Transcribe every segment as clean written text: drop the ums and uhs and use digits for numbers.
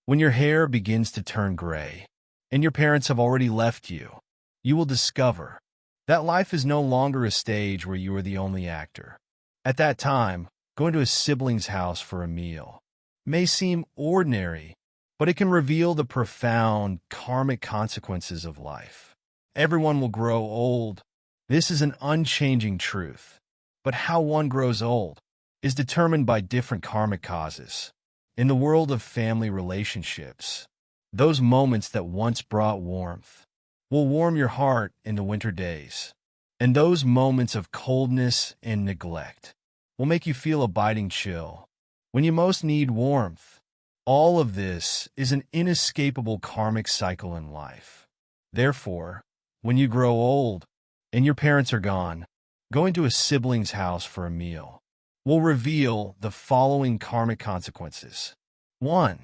When your hair begins to turn gray, and your parents have already left you, you will discover that life is no longer a stage where you are the only actor. At that time, going to a sibling's house for a meal may seem ordinary, but it can reveal the profound karmic consequences of life. Everyone will grow old. This is an unchanging truth. But how one grows old is determined by different karmic causes. In the world of family relationships, those moments that once brought warmth will warm your heart in the winter days, and those moments of coldness and neglect will make you feel a biting chill when you most need warmth. All of this is an inescapable karmic cycle in life. Therefore, when you grow old and your parents are gone, going to a sibling's house for a meal will reveal the following karmic consequences. 1.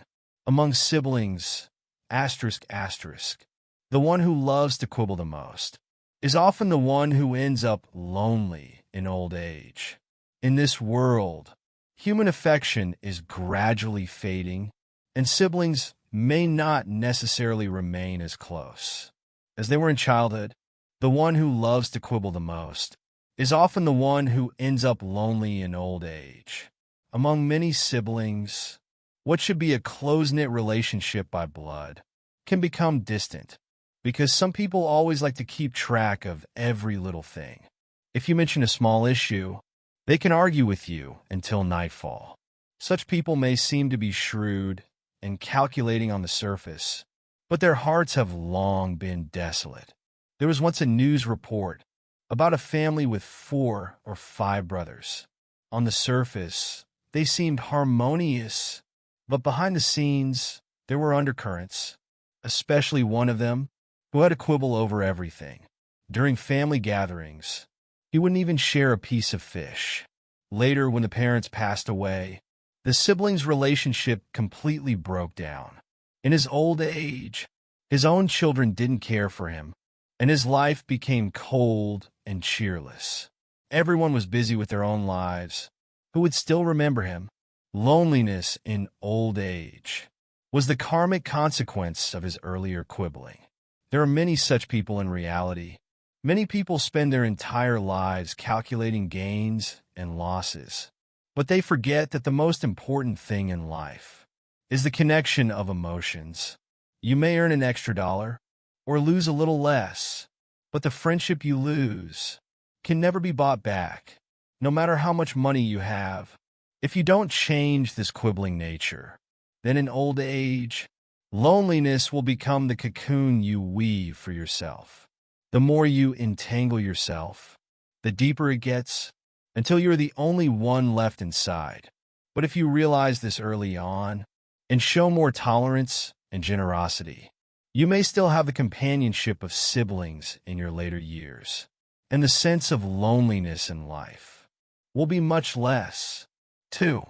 Among siblings, the one who loves to quibble the most is often the one who ends up lonely in old age. In this world, human affection is gradually fading, and siblings may not necessarily remain as close as they were in childhood. The one who loves to quibble the most is often the one who ends up lonely in old age. Among many siblings, what should be a close-knit relationship by blood can become distant, because some people always like to keep track of every little thing. If you mention a small issue, they can argue with you until nightfall. Such people may seem to be shrewd and calculating on the surface, but their hearts have long been desolate. There was once a news report about a family with 4 or 5 brothers. On the surface, they seemed harmonious, but behind the scenes, there were undercurrents, especially one of them who had a quibble over everything. During family gatherings, he wouldn't even share a piece of fish. Later, when the parents passed away, the siblings' relationship completely broke down. In his old age, his own children didn't care for him, and his life became cold and cheerless. Everyone was busy with their own lives. Who would still remember him? Loneliness in old age was the karmic consequence of his earlier quibbling. There are many such people in reality. Many people spend their entire lives calculating gains and losses, but they forget that the most important thing in life is the connection of emotions. You may earn an extra dollar or lose a little less, but the friendship you lose can never be bought back, no matter how much money you have. If you don't change this quibbling nature, then in old age, loneliness will become the cocoon you weave for yourself. The more you entangle yourself, the deeper it gets, until you're the only one left inside. But if you realize this early on and show more tolerance and generosity, you may still have the companionship of siblings in your later years, and the sense of loneliness in life will be much less. 2.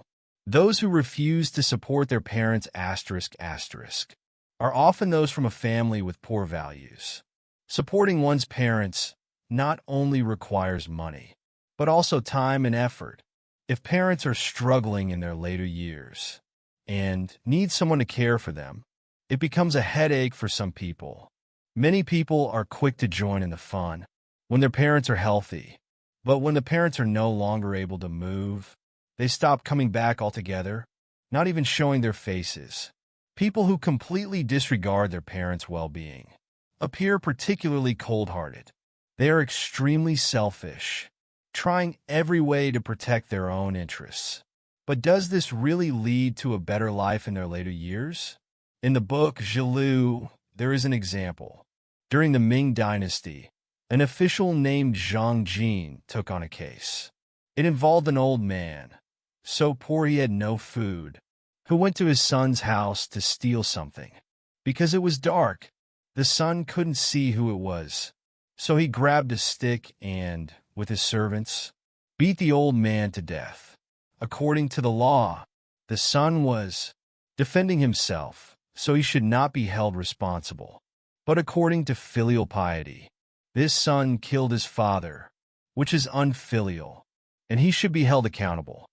Those who refuse to support their parents are often those from a family with poor values. Supporting one's parents not only requires money, but also time and effort. If parents are struggling in their later years and need someone to care for them, it becomes a headache for some people. Many people are quick to join in the fun when their parents are healthy, but when the parents are no longer able to move, they stop coming back altogether, not even showing their faces. People who completely disregard their parents' well-being appear particularly cold-hearted. They are extremely selfish, trying every way to protect their own interests. But does this really lead to a better life in their later years? In the book Heirloom, there is an example. During the Ming Dynasty, an official named Zhang Jin took on a case. It involved an old man, so poor he had no food, who went to his son's house to steal something. Because it was dark, the son couldn't see who it was, so he grabbed a stick and, with his servants, beat the old man to death. According to the law, the son was defending himself, so he should not be held responsible. But according to filial piety, this son killed his father, which is unfilial, and he should be held accountable.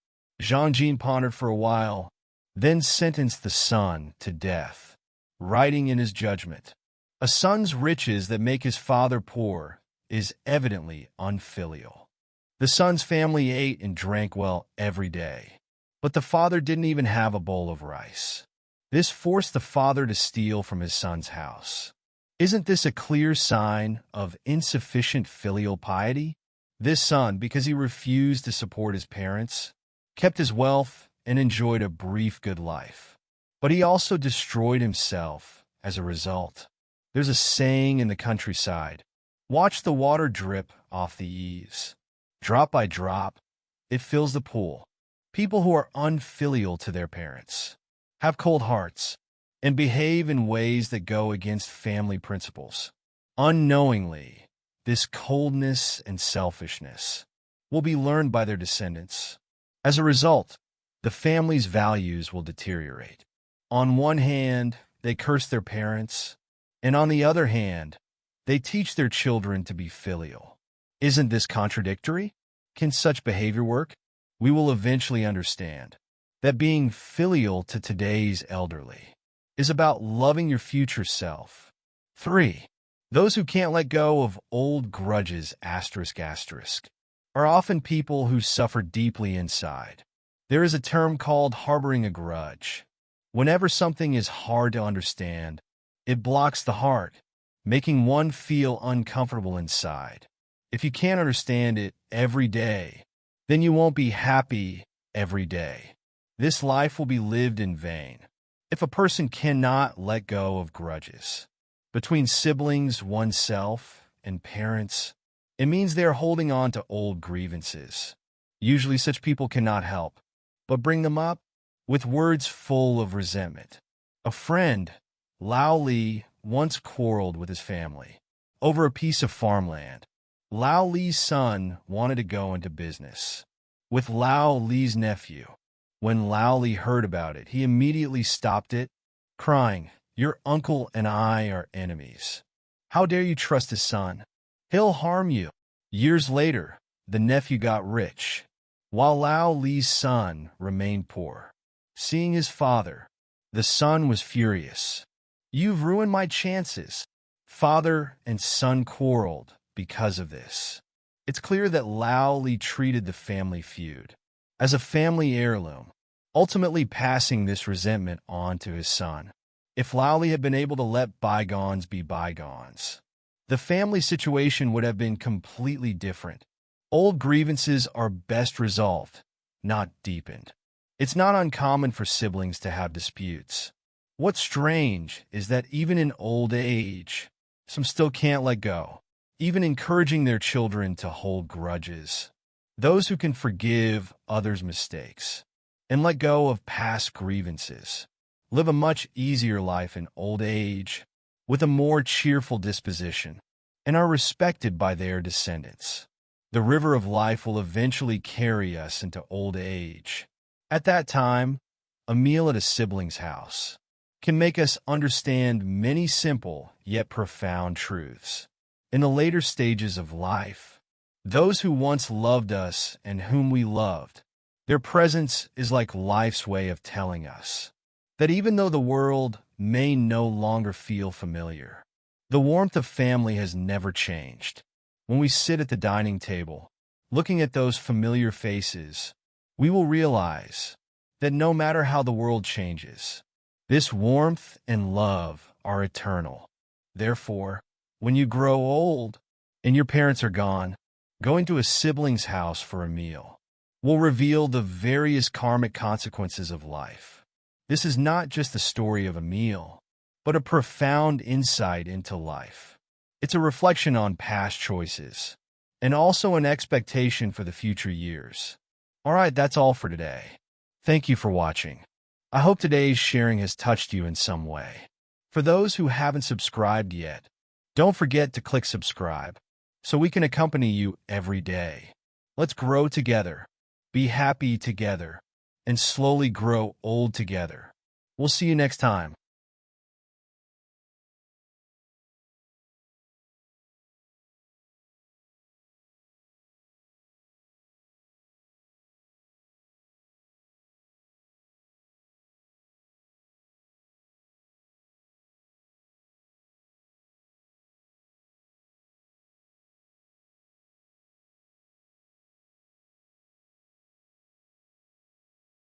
Zhang Jin pondered for a while. then sentenced the son to death, writing in his judgment, "A son's riches that make his father poor is evidently unfilial." The son's family ate and drank well every day, but the father didn't even have a bowl of rice. This forced the father to steal from his son's house. Isn't this a clear sign of insufficient filial piety? This son, because he refused to support his parents, kept his wealth and enjoyed a brief good life. But he also destroyed himself as a result. There's a saying in the countryside, "Watch the water drip off the eaves. Drop by drop, it fills the pool." People who are unfilial to their parents, have cold hearts, and behave in ways that go against family principles. Unknowingly, this coldness and selfishness will be learned by their descendants. As a result, the family's values will deteriorate. On one hand, they curse their parents, and on the other hand, they teach their children to be filial. Isn't this contradictory? Can such behavior work? We will eventually understand that being filial to today's elderly is about loving your future self. 3. Those who can't let go of old grudges are often people who suffer deeply inside. There is a term called harboring a grudge. Whenever something is hard to understand, it blocks the heart, making one feel uncomfortable inside. If you can't understand it every day, then you won't be happy every day. This life will be lived in vain. If a person cannot let go of grudges between siblings, oneself, and parents, it means they are holding on to old grievances. Usually such people cannot help but bring them up with words full of resentment. A friend, Lao Li, once quarreled with his family over a piece of farmland. Lao Li's son wanted to go into business with Lao Li's nephew. When Lao Li heard about it, he immediately stopped it, crying, "Your uncle and I are enemies. How dare you trust his son? He'll harm you." Years later, the nephew got rich, while Lao Li's son remained poor. Seeing his father, the son was furious. "You've ruined my chances." Father and son quarreled because of this. It's clear that Lao Li treated the family feud as a family heirloom, ultimately passing this resentment on to his son. If Lao Li had been able to let bygones be bygones, the family situation would have been completely different. Old grievances are best resolved, not deepened. It's not uncommon for siblings to have disputes. What's strange is that even in old age, some still can't let go, even encouraging their children to hold grudges. Those who can forgive others' mistakes and let go of past grievances live a much easier life in old age with a more cheerful disposition and are respected by their descendants. The river of life will eventually carry us into old age. At that time, a meal at a sibling's house can make us understand many simple yet profound truths. In the later stages of life, those who once loved us and whom we loved, their presence is like life's way of telling us that even though the world may no longer feel familiar, the warmth of family has never changed. When we sit at the dining table, looking at those familiar faces, we will realize that no matter how the world changes, this warmth and love are eternal. Therefore, when you grow old and your parents are gone, going to a sibling's house for a meal will reveal the various karmic consequences of life. This is not just the story of a meal, but a profound insight into life. It's a reflection on past choices and also an expectation for the future years. All right, that's all for today. Thank you for watching. I hope today's sharing has touched you in some way. For those who haven't subscribed yet, don't forget to click subscribe so we can accompany you every day. Let's grow together, be happy together, and slowly grow old together. We'll see you next time.